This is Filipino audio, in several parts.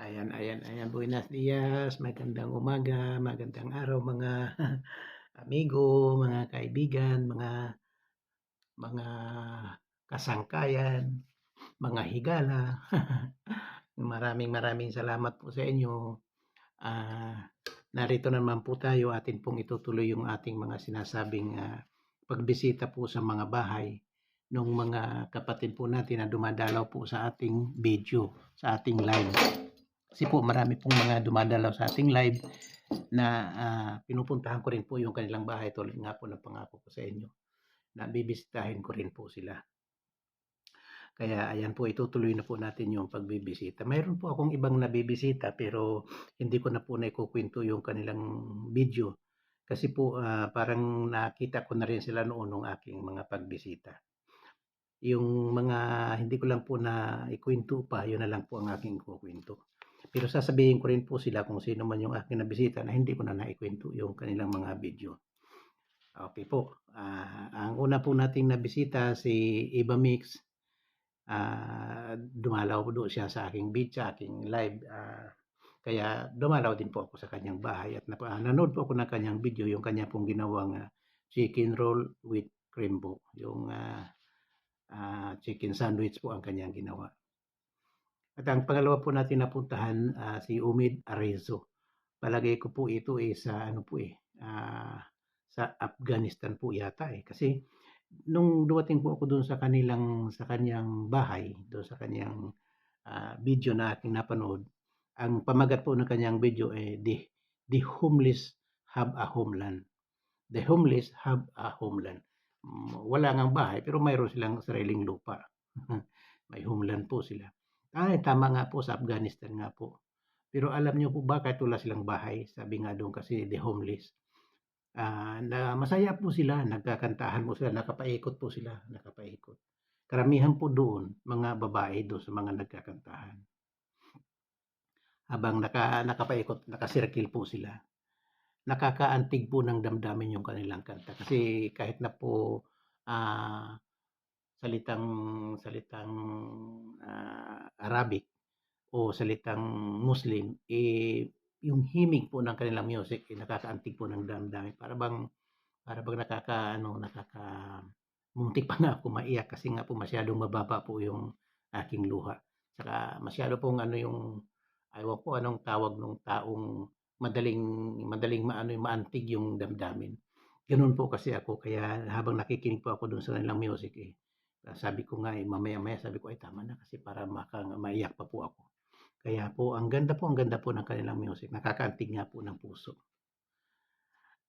Ayan, buenos dias, magandang umaga, magandang araw mga amigo, mga kaibigan, mga kasangkayan, mga higala. Maraming salamat po sa inyo. Narito naman po tayo, atin pong itutuloy yung ating mga sinasabing pagbisita po sa mga bahay ng mga kapatid po natin na dumadalaw po sa ating video, sa ating live. Kasi po marami pong mga dumadalaw sa ating live na pinupuntahan ko rin po yung kanilang bahay tulad nga po ng pangako ko sa inyo na bibisitahin ko rin po sila. Kaya ayan po, itutuloy na po natin yung pagbibisita. Mayroon po akong ibang nabibisita pero hindi ko na po naikukwento yung kanilang video. Kasi po parang nakita ko na rin sila noon nung aking mga pagbisita. Yung mga hindi ko lang po na ikwento pa, yun na lang po ang aking kukwento. Pero sasabihin ko rin po sila kung sino man yung aking nabisita na hindi ko na naikwento yung kanilang mga video. Okay po. Ang una po nating nabisita si Iba Mix. Dumalaw po siya sa aking beach, sa aking live. Kaya dumalaw din po ako sa kanyang bahay at nanood po ako ng kanyang video, yung kanya pong ginawang chicken roll with cream po. Yung chicken sandwich po ang kanyang ginawa. At ang pangalawa po natin napuntahan si Umid Arezzo. Palagay ko po ito sa sa Afghanistan po yata kasi nung dumating po ako doon sa kanyang bahay, doon sa kanyang video na aking napanood, ang pamagat po ng kanyang video The Homeless Have a Homeland. The Homeless Have a Homeland. Wala ngang bahay pero mayroon silang sariling lupa. May homeland po sila. Tama nga po, sa Afghanistan nga po. Pero alam niyo po ba kahit wala silang bahay, sabi nga doon kasi the homeless, na masaya po sila, nagkakantahan po sila, nakapaikot po sila, nakapaikot. Karamihan po doon, mga babae doon sa mga nagkakantahan. Habang nakapaikot, nakasirkil po sila. Nakakaantig po ng damdamin yung kanilang kanta. Kasi kahit na po salitang Arabic o salitang Muslim, yung himig po ng kanilang music nakakaantig po ng damdamin. Para bang muntik pa nga ako maiyak kasi nga po masyadong mababa po yung aking luha. Saka masyado pong ayaw ko anong tawag ng taong madaling maantig yung damdamin. Ganun po kasi ako, kaya habang nakikinig po ako doon sa kanilang music sabi ko nga mamaya-maya sabi ko ay tama na kasi para maiyak pa po ako. Kaya po ang ganda po ng kanilang music, nakakaantig nga po ng puso.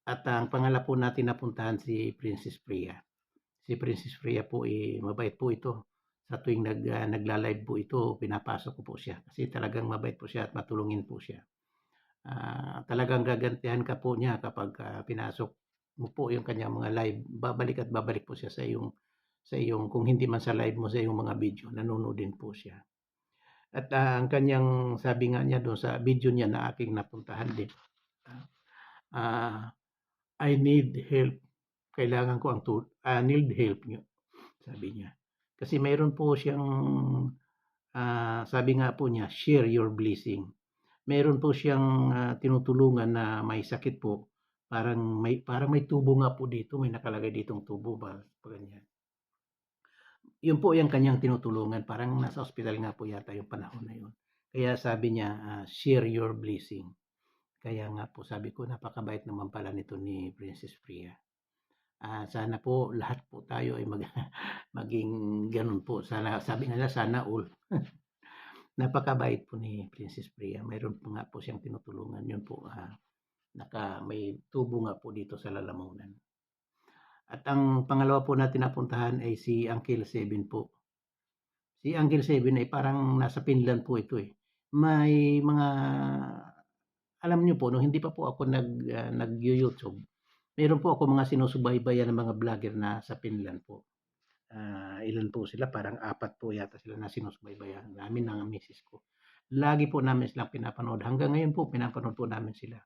At ang pangalawa po natin napuntahan si Princess Priya. Si Princess Priya po mabait po ito. Sa tuwing nagla-live po ito, pinapasok ko po siya kasi talagang mabait po siya at matulungin po siya. Talagang gagantihan ka po niya kapag pinasok mo po yung kanyang mga live. Babalik po siya sa iyong kung hindi man sa live mo, sa iyong mga video, nanonood din po siya. At ang kanyang sabi nga niya doon sa video niya na aking napuntahan din, I need help. Kailangan ko need help niyo, sabi niya. Kasi mayroon po siyang sabi nga po niya, share your blessing. Mayroon po siyang tinutulungan na may sakit po. Parang may tubo nga po dito, may nakalagay ditong tubo ba, ganyan. Yun po yung kanyang tinutulungan, parang nasa ospital nga po yata yung panahon na yun. Kaya sabi niya, share your blessing. Kaya nga po sabi ko, napakabait naman pala nito ni Princess Priya. Sana po lahat po tayo ay maging ganun po. Sana, sabi nga sana all. Napakabait po ni Princess Priya. Mayroon po nga po siyang tinutulungan. Yun po, may tubo nga po dito sa lalamunan. At ang pangalawa po natin napuntahan ay si Uncle Seven po. Si Uncle Seven ay parang nasa Finland po ito May mga, alam niyo po, no, hindi pa po ako nag-YouTube. Meron po ako mga sinusubaybayan ng mga vlogger na sa Finland po. Ilan po sila, parang 4 po yata sila na sinusubaybayan namin ng misis ko. Lagi po namin silang pinapanood. Hanggang ngayon po, pinapanood po namin sila.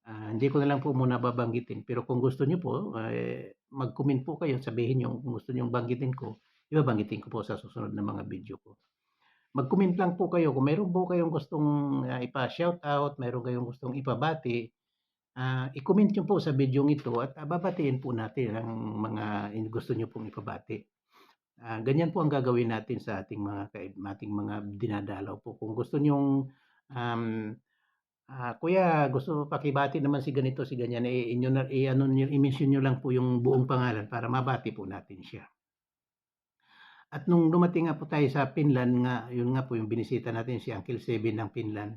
Hindi ko na lang po muna babanggitin. Pero kung gusto niyo po, mag-comment po kayo. Sabihin niyo kung gusto niyo banggitin ko. Ibabanggitin ko po sa susunod na mga video ko. Mag-comment lang po kayo kung meron po kayong gustong, ipa-shoutout, meron kayong gustong ibabati, i-comment niyo po sa bidyong ito at, babatiin po natin ang mga gusto niyo pong ibabati. Ganyan po ang gagawin natin sa ating mga dinadalaw po. Kung gusto niyong, um, "Kuya gusto pakibati naman si ganito, si ganyan," inyo na i-ano niyo, i-mention niyo lang po yung buong pangalan para mabati po natin siya. At nung dumating nga po tayo sa Finland nga, yun nga po yung binisita natin si Uncle Seven ng Finland,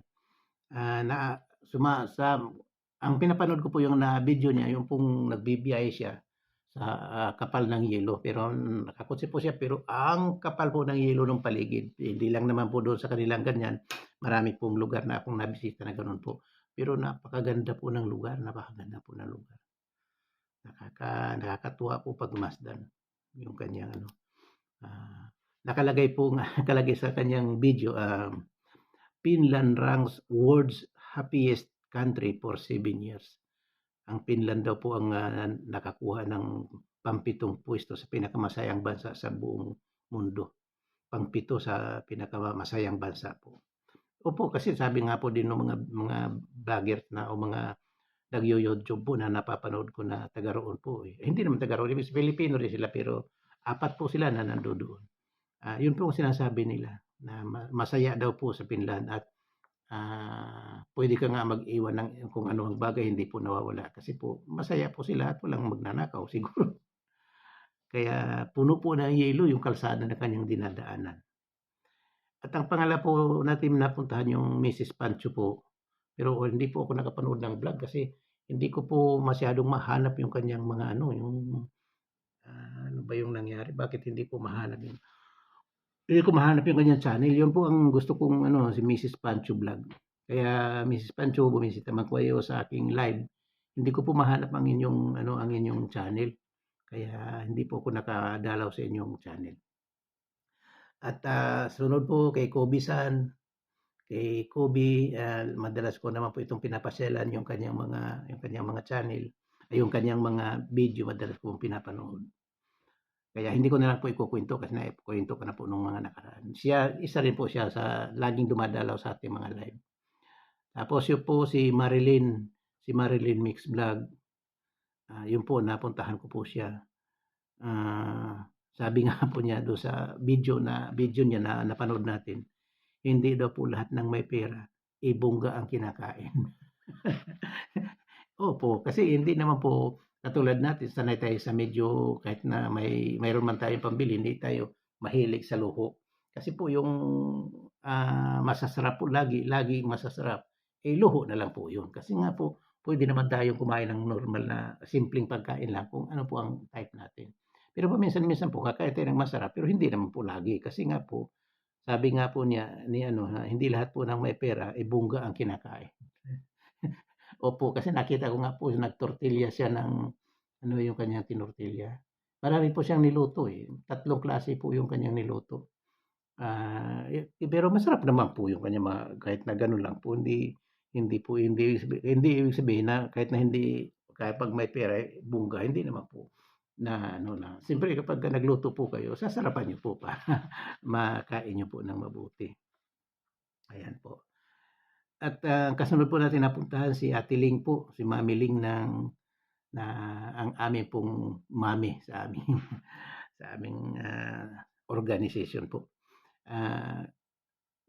na ang pinapanood ko po yung na video niya, yung pong nagbibiyahe siya sa, kapal ng yelo. Pero nakakotse po siya, pero ang kapal po ng yelo ng paligid. Hindi lang naman po doon sa kanilang ganyan, marami pong lugar na akong nabisita na gano'n po. Pero napakaganda po ng lugar, napakaganda po ng lugar. Nakakatuwa po pagmasdan yung kanyang ano. Nakalagay po nga nakalagay sa kanyang video, Finland ranks world's happiest country for 7 years. Ang Finland daw po ang nakakuha ng pang-7 puwesto sa pinakamasayang bansa sa buong mundo. Pang-7 sa pinakamasayang bansa po. Opo, kasi sabi nga po din ng mga vlogger na o mga nagyo-YouTube po na napapanood ko na taga roon po, eh. Hindi naman taga roon, Filipino rin sila pero 4 po sila na nandodoon. Yun po ang sinasabi nila na masaya daw po sa Finland at pwede ka nga mag-iwan ng kung ano ang bagay hindi po nawawala kasi po masaya po sila at walang magnanakaw siguro. Kaya puno po ng yelo yung kalsada na kanyang dinadaanan. At ang pangalawa po natin napuntahan yung Mrs. Pancho po. Pero hindi po ako nakapanood ng vlog kasi hindi ko po masyadong mahanap yung kanyang mga ano, yung ano ba yung nangyari? Bakit hindi ko mahanap yung kanyang channel. Yun po ang gusto kong ano, si Mrs. Pancho Vlog. Kaya Mrs. Pancho, bumisita man kayo sa aking live. Hindi ko po mahanap ang inyong channel. Kaya hindi po ako nakadalaw sa inyong channel. At sunod po kay Kobe-san, kay Kobe, madalas ko naman po itong pinapasyalan yung kanyang mga channel, yung kanyang mga video madalas kong pinapanood. Kaya hindi ko na lang po ikukuwento kasi naikwento ko na po nung mga nakaraan. Isa rin po siya sa laging dumadalaw sa ating mga live. Tapos yun po si Marilyn Mix Vlog. Yun po napuntahan ko po siya. Sabi nga po niya doon sa video niya na napanood natin, hindi daw po lahat ng may pera, bongga ang kinakain. Opo, kasi hindi naman po katulad natin sanay tayo sa medyo kahit na mayroon man tayong pambili, hindi tayo mahilig sa luho. Kasi po yung, masasarap po laging masasarap, luho na lang po yun. Kasi nga po pwede naman tayong kumain ng normal na simpleng pagkain lang kung ano po ang type natin. Pero paminsan-minsan po kakain tayo ng masarap pero hindi naman po lagi kasi nga po sabi nga po niya hindi lahat po ng may pera, bongga ang kinakain. Opo, kasi nakita ko nga po nagtortilya siya ng yung kanyang tinortilya. Marami po siyang niluto, 3 klase po yung kanyang niluto. Pero masarap naman po yung kanyang mga kahit na gano'n lang po, hindi ibig sabihin na kahit pag may pera, bongga, hindi naman po na siyempre kapag nagluto po kayo, sasarapan niyo po para makain niyo po ng mabuti. Ayan po. At kasunod po natin napuntahan si Ate Ling po, si Mami Ling ang aming pong mami sa aming organization po.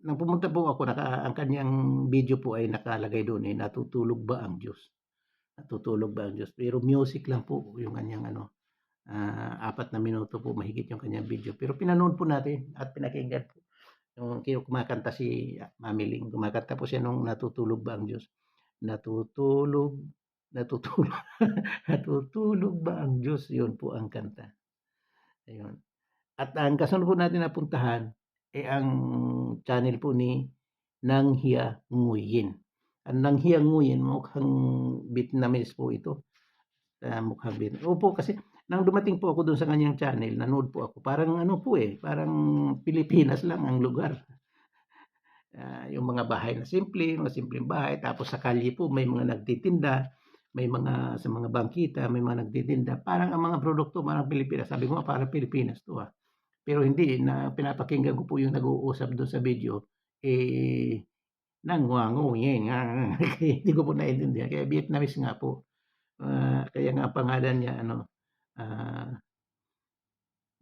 Nang pumunta po ako, ang kanyang video po ay nakalagay doon, natutulog ba ang Diyos? Natutulog ba ang Diyos? Pero music lang po yung kanyang 4 na minuto po mahigit yung kanyang video. Pero pinanood po natin at pinakinggan po. Yung kumakanta si Mami Ling, kumakanta po siya nung natutulog ba ang Diyos? Natutulog, natutulog ba ang Diyos? Yun po ang kanta. Ayun. At ang kasunod po natin napuntahan ang channel po ni Nanghia Nguyen. Ang Nanghia Nguyen, mukhang Vietnamese po ito. Mukhang Vietnamese. Opo, kasi nang dumating po ako doon sa kanyang channel, nanood po ako. Parang parang Pilipinas lang ang lugar. Yung mga bahay na mga simpleng bahay. Tapos sa kalye po may mga nagtitinda, sa mga bangkita, may mga nagtitinda. Parang ang mga produkto parang Pilipinas. Sabi ko parang Pilipinas to . Pero hindi na pinapakinggan ko po yung nag-uusap do'n sa video, eh, nangwanguyin kaya hindi ko po naintindihan. Kaya Vietnamese nga po, kaya nga ang pangalan niya ano, ah,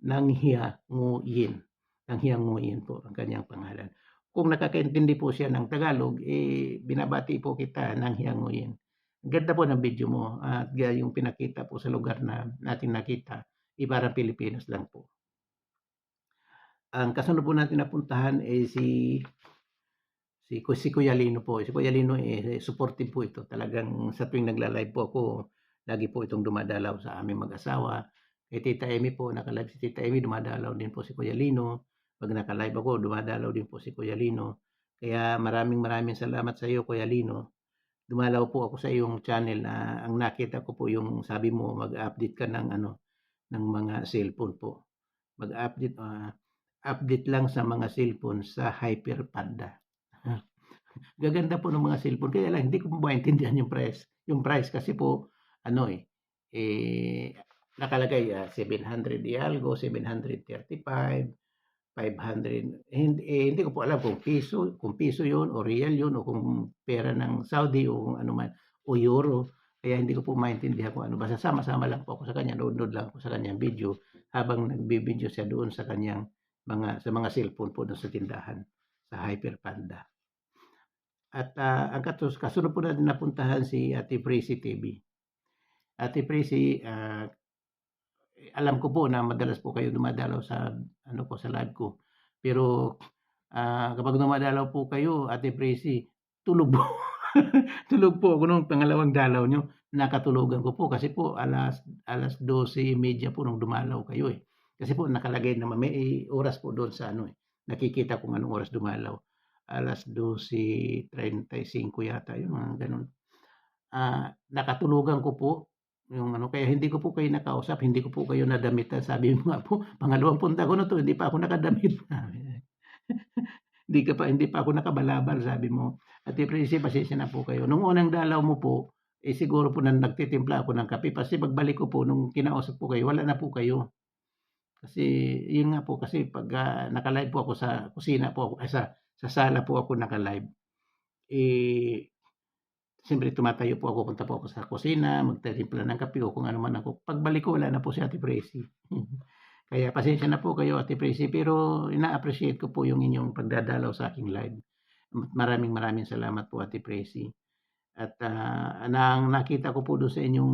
Nang Hia Nguyen. Nang Hia Nguyen po ang kanyang pangalan. Kung nakakaintindi po siya ng Tagalog, eh, binabati po kita, Nang Hia Nguyen. Ang ganda po ng video mo at yung pinakita po sa lugar na natin nakita, eh, parang Pilipinas lang po. Ang kasunod po natin napuntahan, eh, si Kuya Lino po. Si Kuya Lino, eh, supportive po ito. Talagang sa tuwing nagla-live po ako, lagi po itong dumadalaw sa aming mag-asawa. Kay Tita Emmy po, naka-live si Tita Emmy, dumadalaw din po si Kuya Lino. 'Pag naka-live ako, dumadalaw din po si Kuya Lino. Kaya maraming salamat sa iyo, Kuya Lino. Dumalaw po ako sa iyong channel na ang nakita ko po yung sabi mo mag-update ka ng ano, ng mga cellphone po. Mag-update, update lang sa mga cellphone sa Hyper Panda. Gaganda po ng mga cellphone, kaya lang hindi ko maintindihan yung price. Yung price kasi po, ano nakalagay 700 algo, 735, 500. Hindi ko po alam kung piso yun o real yun o kung pera ng Saudi o kung ano man o euro. Kaya hindi ko po maintindihan kung ano. Basta sama-sama lang po ako sa kanya, nood lang ako sa kanyang video habang nagbi-video siya doon sa kanyang sa mga cellphone po doon sa tindahan sa Hyper Panda. At ang kasunod po natin napuntahan si Ate Prissy TV. Ate Prissy, alam ko po na madalas po kayo dumadalaw sa ano ko sa live ko. Pero kapag dumadalaw po kayo, Ate Prissy, tulog po. Tulog po ako nung pangalawang dalaw nyo. Nakatulugan ko po kasi po alas 12:30 po nung dumalaw kayo eh. Kasi po nakalagay naman may oras po doon sa ano eh. Nakikita kung anong oras dumalaw. Alas 12:35 yata yun, mga ganun. Nakatulugan ko po yung ano, kaya hindi ko po kayo nakausap, hindi ko po kayo nadamitan. Sabi mo nga po, pangalawang punta ko na to, hindi pa ako nakadamit. Hindi pa ako nakabalabal, sabi mo. At Prissy, pasensya na po kayo. Nung unang dalaw mo po, eh siguro po na nagtitimpla ako ng kape. Kasi pagbalik ko po, nung kinausap po kayo, wala na po kayo. Kasi yun nga po, kasi pag naka-live po ako sa kusina po ako, sa sala po ako naka-live, eh, siyempre tumatayo po ako, punta po ako sa kusina, magtitimpla ng kape o kung ano man ako. Pagbalik ko, wala na po si Ate Prissy. Kaya pasensya na po kayo, Ate Prissy, pero ina-appreciate ko po yung inyong pagdadalaw sa aking live. Maraming salamat po, Ate Prissy. At nang nakita ko po doon sa inyong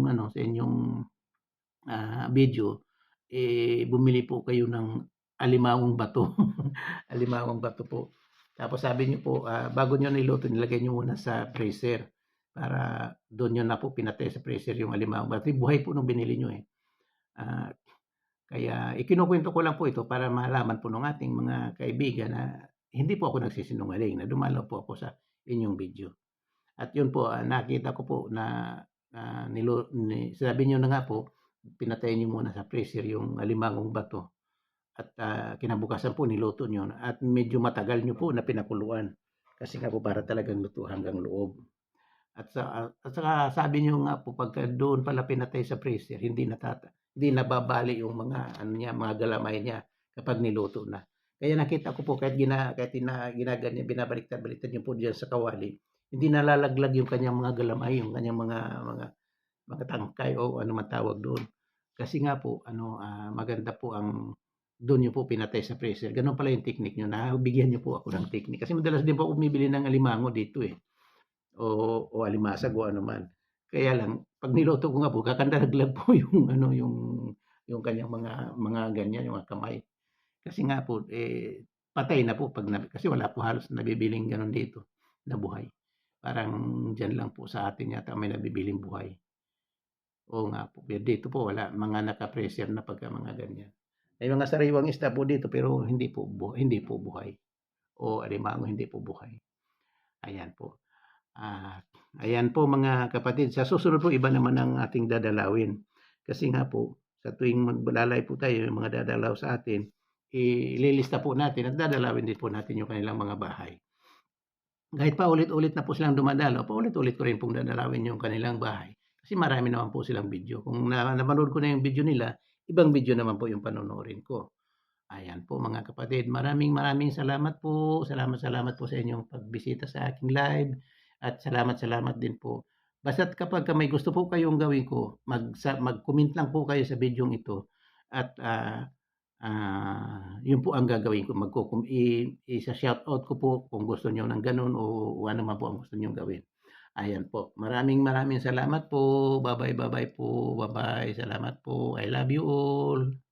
video, eh, bumili po kayo ng alimawong bato. Alimawong bato po. Tapos sabi niyo po, bago niyo niluto, nilagay niyo muna sa freezer para doon niyo na po pinatay sa freezer yung alimawong bato. Buhay po nung binili niyo eh. Kaya ikinukwento ko lang po ito para malaman po ng ating mga kaibigan na hindi po ako nagsisinungaling, na dumalaw po ako sa inyong video. At yun po, nakita ko po na sabi niyo na nga po, pinatay niyo muna sa freezer yung alimangong bato. At kinabukasan po niluto niyo at medyo matagal niyo po na pinakuluan. Kasi nga po para talagang luto hanggang loob. At saka sabi niyo nga po pagka doon pala pinatay sa freezer, hindi nababali yung mga mga galamay niya kapag niluto na. Kaya nakita ko po kahit ginaganyan, binabaliktad-baliktad niyo po diyan sa kawali, hindi nalalaglag yung kanyang mga galamay, yung kanyang mga tangkay o ano man tawag doon. Kasi nga po maganda po ang doon niyo po pinatay sa freezer. Ganun pala yung technique niyo. Nabigyan niyo po ako ng technique. Kasi madalas din po ako bumibili ng alimango dito eh. O alimasag o ano man. Kaya lang pag niluto ko nga po, kakandalaglag po yung yung kanyang mga ganyan, yung mga kamay. Kasi nga po patay na po kasi wala po halos nabibiling ganun dito na buhay. Parang diyan lang po sa atin yata may nabibiling buhay. Oo nga po. Dito po wala, mga naka-freezer na pagka mga ganyan. May mga sariwang isda po dito pero hindi po buhay. O alimango hindi po buhay. Ayan po. Ayan po mga kapatid, sa susunod po iba naman ang ating dadalawin. Kasi nga po, sa tuwing maglalay po tayo, yung mga dadalaw sa atin, ililista po natin at dadalawin din po natin yung kanilang mga bahay. Kahit pa ulit-ulit na po silang dumadalaw, paulit-ulit ko rin pong dadalawin yung kanilang bahay. Kasi marami naman po silang video. Kung napanood ko na yung video nila, ibang video naman po yung panonoorin ko. Ayan po mga kapatid, maraming salamat po. Salamat po sa inyong pagbisita sa aking live at salamat din po. Basta't kapagka may gusto po kayong gawin ko, mag-comment lang po kayo sa bidyong ito at, yun po ang gagawin ko, isa-shoutout ko po kung gusto niyo ng gano'n o ano man po ang gusto niyong gawin. Ayan po, maraming salamat po. Bye-bye po. Bye-bye. Salamat po. I love you all.